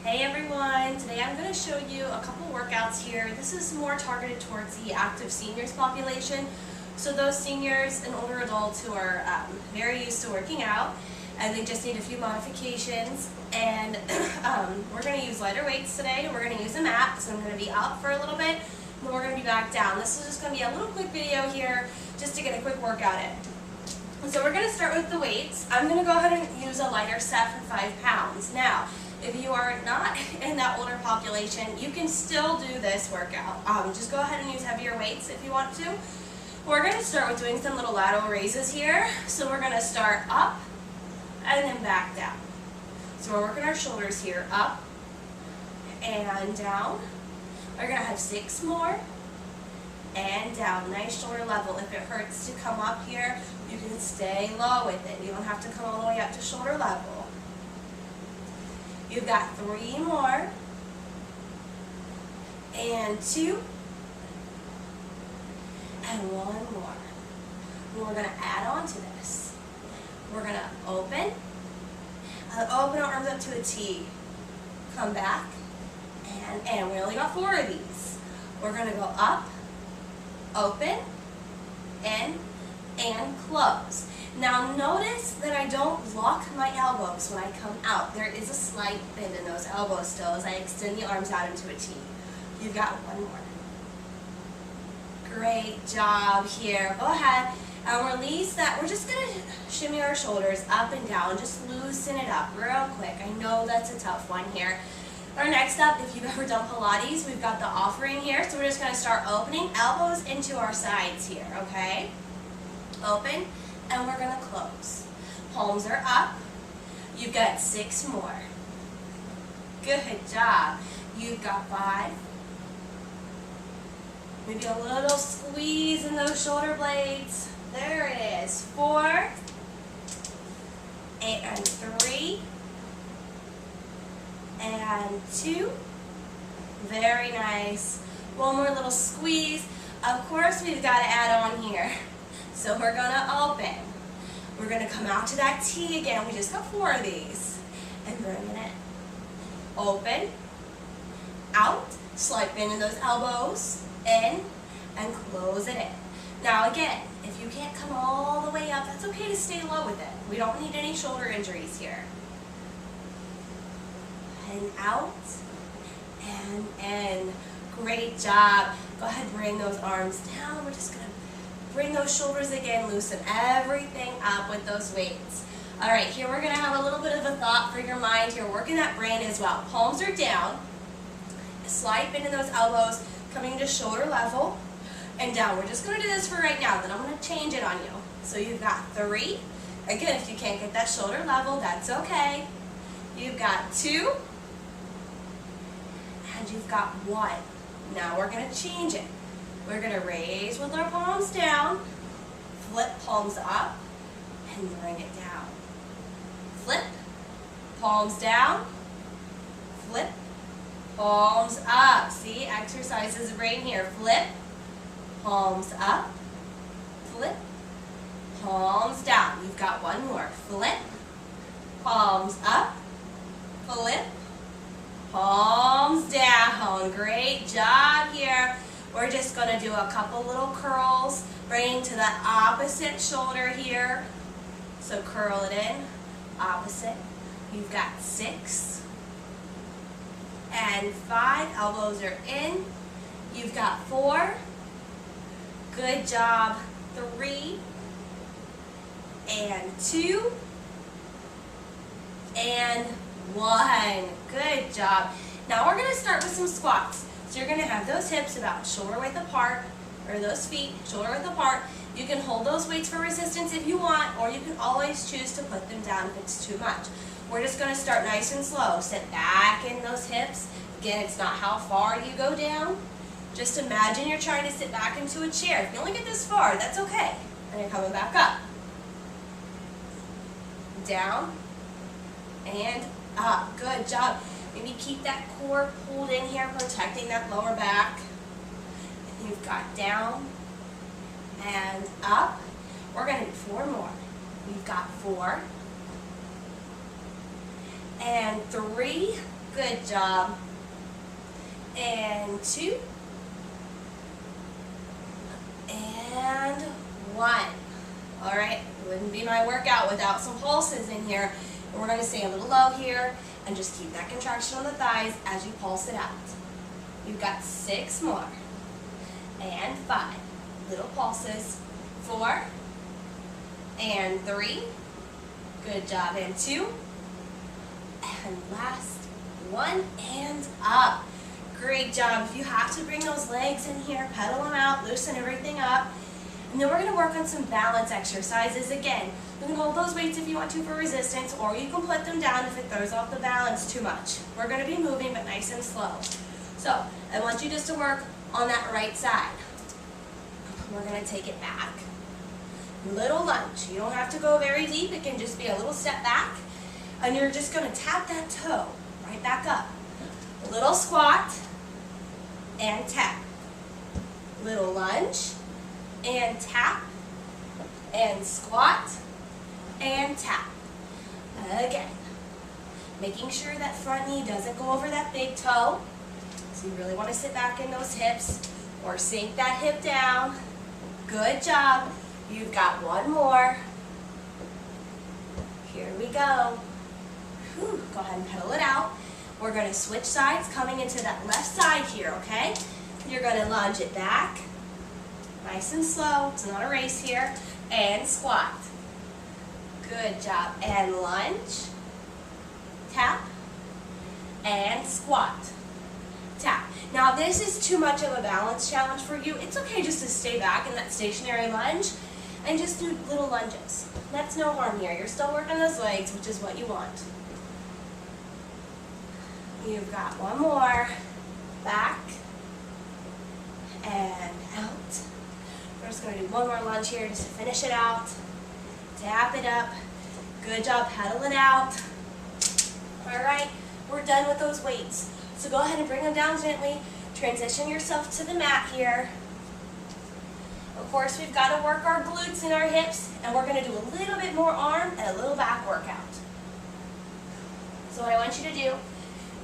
Hey everyone, today I'm going to show you a couple workouts here. This is more targeted towards the active seniors population. So those seniors and older adults who are very used to working out and they just need a few modifications. And we're going to use lighter weights today. We're going to use a mat, so I'm going to be up for a little bit, and then we're going to be back down. This is just going to be a little quick video here just to get a quick workout in. So we're going to start with the weights. I'm going to go ahead and use a lighter set for 5 pounds. Now, if you are not in that older population, you can still do this workout. Just go ahead and use heavier weights if you want to. We're going to start with doing some little lateral raises here. So we're going to start up and then back down. So we're working our shoulders here, up and down. We're going to have 6 more and down. Nice shoulder level. If it hurts to come up here, you can stay low with it. You don't have to come all the way up to shoulder level. You've got 3 more, and 2, and 1 more. And we're going to add on to this. We're going to open our arms up to a T. Come back, and we only got 4 of these. We're going to go up, open, in, and close. Now notice that I don't lock my elbows when I come out. There is a slight bend in those elbows still as I extend the arms out into a T. You've got 1 more. Great job here. Go ahead and release that. We're just going to shimmy our shoulders up and down. Just loosen it up real quick. I know that's a tough one here. Our next up, if you've ever done Pilates, we've got the offering here. So we're just going to start opening elbows into our sides here, okay? Open. And we're going to close. Palms are up. You've got 6 more. Good job. You've got 5. Maybe a little squeeze in those shoulder blades. There it is. 4. And 3. And 2. Very nice. One more little squeeze. Of course, we've got to add on here. So we're going to open. We're going to come out to that T again. We just got 4 of these. And bring it in. Open. Out. Slight bend in those elbows. In. And close it in. Now again, if you can't come all the way up, that's okay to stay low with it. We don't need any shoulder injuries here. And out. And in. Great job. Go ahead and bring those arms down. We're just going to bring those shoulders again, loosen everything up with those weights. All right, here we're going to have a little bit of a thought for your mind here, working that brain as well. Palms are down, a slight bend in those elbows, coming to shoulder level and down. We're just going to do this for right now, then I'm going to change it on you. So you've got 3. Again, if you can't get that shoulder level, that's okay. You've got 2, and you've got 1. Now we're going to change it. We're going to raise with our palms down, flip palms up, and bring it down. Flip, palms down, flip, palms up. See, exercises the brain here. Flip, palms up, flip, palms down. You've got 1 more. Flip, palms up, flip, palms down. Great job here. We're just going to do a couple little curls, bring to the opposite shoulder here. So curl it in, opposite. You've got 6 and 5. Elbows are in. You've got 4. Good job. 3 and 2 and 1. Good job. Now we're going to start with some squats. So you're going to have those hips about shoulder width apart, or those feet shoulder width apart. You can hold those weights for resistance if you want, or you can always choose to put them down if it's too much. We're just going to start nice and slow. Sit back in those hips. Again, it's not how far you go down. Just imagine you're trying to sit back into a chair. If you only get this far, that's okay. And you're coming back up. Down and up. Good job. Maybe keep that core pulled in here, protecting that lower back. And you've got down and up. We're going to do 4 more. We've got 4 and 3. Good job. And 2. And 1. All right, wouldn't be my workout without some pulses in here. And we're going to stay a little low here and just keep that contraction on the thighs as you pulse it out. You've got 6 more. And 5. Little pulses. 4. And 3. Good job. And 2. And last 1 and up. Great job. If you have to bring those legs in here, pedal them out, loosen everything up. And then we're going to work on some balance exercises again. You can hold those weights if you want to for resistance, or you can put them down if it throws off the balance too much. We're going to be moving, but nice and slow. So I want you just to work on that right side. We're going to take it back. Little lunge. You don't have to go very deep. It can just be a little step back. And you're just going to tap that toe right back up. Little squat and tap. Little lunge and tap and squat and tap. Again. Making sure that front knee doesn't go over that big toe. So you really want to sit back in those hips or sink that hip down. Good job. You've got 1 more. Here we go. Whew. Go ahead and pedal it out. We're going to switch sides coming into that left side here, okay? You're going to lunge it back. Nice and slow. It's not a race here. And squat. Good job. And lunge. Tap. And squat. Tap. Now this is too much of a balance challenge for you. It's okay just to stay back in that stationary lunge and just do little lunges. That's no harm here. You're still working those legs, which is what you want. You've got 1 more. Back and out. We're just going to do 1 more lunge here just to finish it out. Tap it up. Good job. Pedal it out. All right, we're done with those weights. So go ahead and bring them down gently. Transition yourself to the mat here. Of course, we've got to work our glutes and our hips, and we're going to do a little bit more arm and a little back workout. So what I want you to do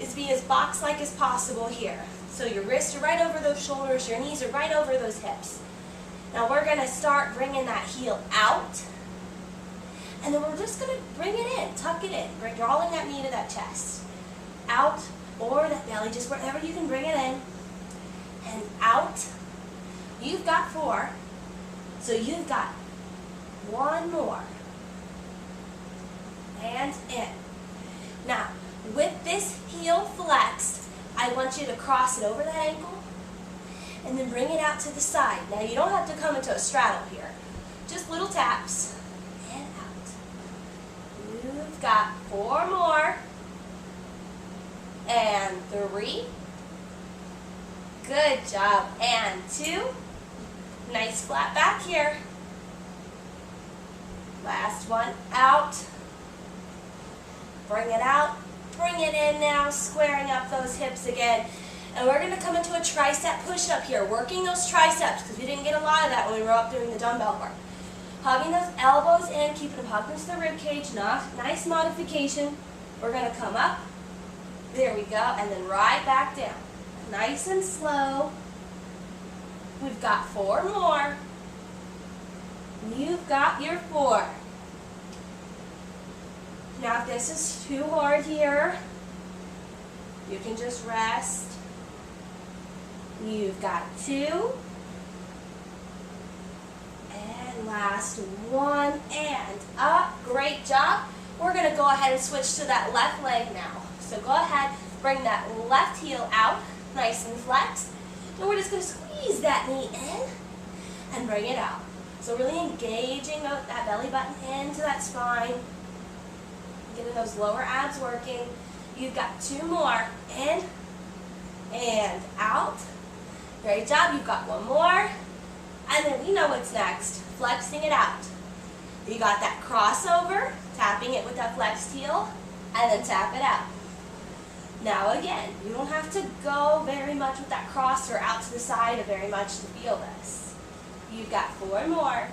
is be as box-like as possible here. So your wrists are right over those shoulders, your knees are right over those hips. Now we're going to start bringing that heel out, and then we're just going to bring it in, tuck it in, drawing that knee to that chest. Out, or that belly, just wherever you can bring it in, and out. You've got 4, so you've got 1 more, and in. Now, with this heel flexed, I want you to cross it over the ankle and then bring it out to the side. Now, you don't have to come into a straddle here. Just little taps and out. You've got 4 more and 3. Good job. And 2. Nice flat back here. Last one. Out. Bring it out. Bring it in now, squaring up those hips again. And we're going to come into a tricep push-up here, working those triceps, because we didn't get a lot of that when we were up doing the dumbbell work. Hugging those elbows in, keeping them hugged into the rib cage. Nice modification. We're going to come up. There we go. And then right back down. Nice and slow. We've got 4 more. You've got your 4. Now if this is too hard here, you can just rest. You've got 2. And last 1 and up. Great job. We're going to go ahead and switch to that left leg now. So go ahead, bring that left heel out, nice and flexed. And we're just going to squeeze that knee in and bring it out. So really engaging that belly button into that spine. Getting those lower abs working. You've got 2 more. In and out. Great job. You've got 1 more. And then we know what's next. Flexing it out. You got that crossover, tapping it with that flexed heel, and then tap it out. Now again, you don't have to go very much with that cross or out to the side very much to feel this. You've got 4 more.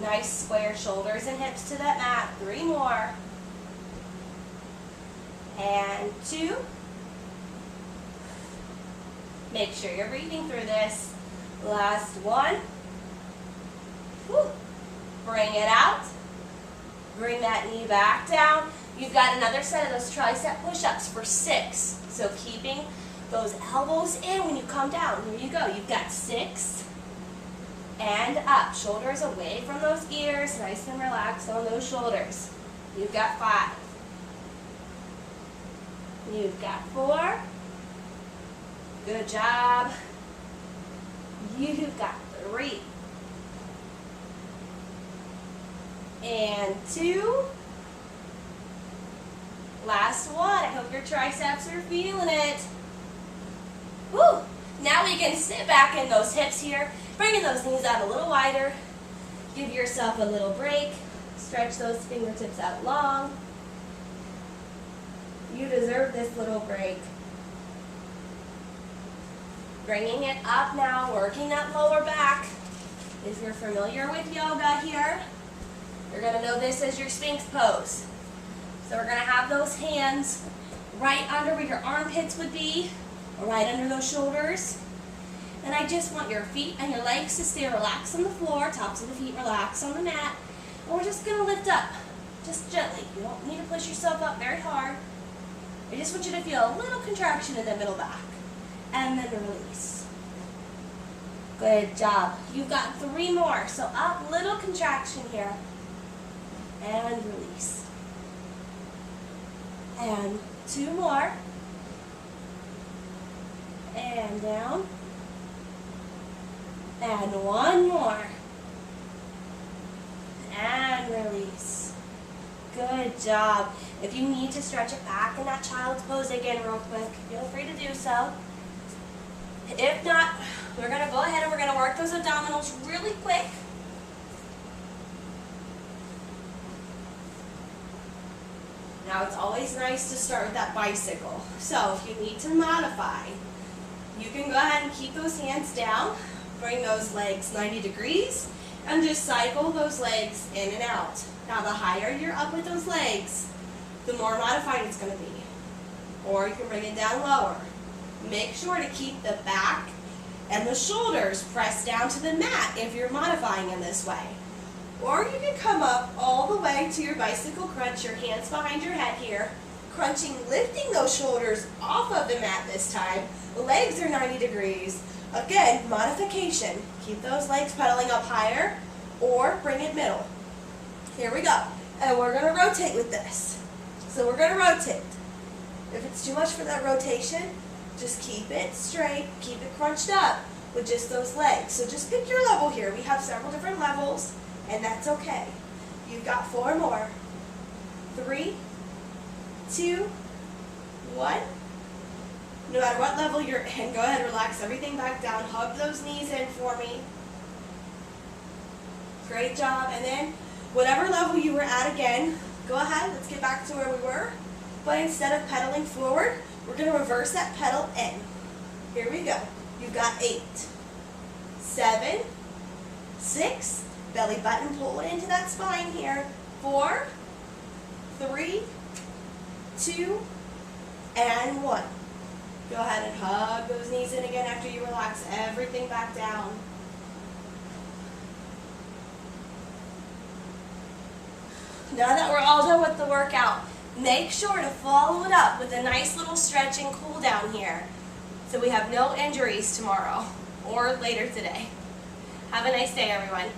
Nice square shoulders and hips to that mat. 3 more. and 2. Make sure you're breathing through this. Last 1. Whew. Bring it out. Bring that knee back down. You've got another set of those tricep push-ups for 6. So keeping those elbows in when you come down. Here you go. You've got 6 and up. Shoulders away from those ears. Nice and relaxed on those shoulders. You've got 5. You've got 4. Good job. You've got 3. And 2. Last 1. I hope your triceps are feeling it. Woo! Now we can sit back in those hips here, bringing those knees out a little wider. Give yourself a little break. Stretch those fingertips out long. You deserve this little break. Bringing it up now, working that lower back. If you're familiar with yoga here, you're going to know this as your Sphinx pose. So we're going to have those hands right under where your armpits would be, or right under those shoulders. And I just want your feet and your legs to stay relaxed on the floor, tops of the feet relaxed on the mat. And we're just going to lift up, just gently. You don't need to push yourself up very hard. I just want you to feel a little contraction in the middle back. And then release. Good job. You've got 3 more. So up, little contraction here. And release. And 2 more. And down. And 1 more. And release. Good job. If you need to stretch it back in that child's pose again real quick, feel free to do so. If not, we're going to go ahead and we're going to work those abdominals really quick. Now it's always nice to start with that bicycle. So if you need to modify, you can go ahead and keep those hands down, bring those legs 90 degrees, and just cycle those legs in and out. Now the higher you're up with those legs, the more modified it's going to be. Or you can bring it down lower. Make sure to keep the back and the shoulders pressed down to the mat if you're modifying in this way. Or you can come up all the way to your bicycle crunch, your hands behind your head here, crunching, lifting those shoulders off of the mat this time. The legs are 90 degrees. Again, modification. Keep those legs pedaling up higher or bring it middle. Here we go. And we're going to rotate with this. So we're going to rotate. If it's too much for that rotation, just keep it straight, keep it crunched up with just those legs. So just pick your level here. We have several different levels, and that's okay. You've got 4 more. 3, 2, 1. No matter what level you're in, go ahead and relax everything back down. Hug those knees in for me. Great job. And then whatever level you were at again, go ahead. Let's get back to where we were. But instead of pedaling forward, we're going to reverse that pedal in. Here we go. You've got 8, 7, 6. Belly button, pull it into that spine here. 4, 3, 2, and 1. Go ahead and hug those knees in again after you relax everything back down. Now that we're all done with the workout, make sure to follow it up with a nice little stretch and cool down here so we have no injuries tomorrow or later today. Have a nice day, everyone.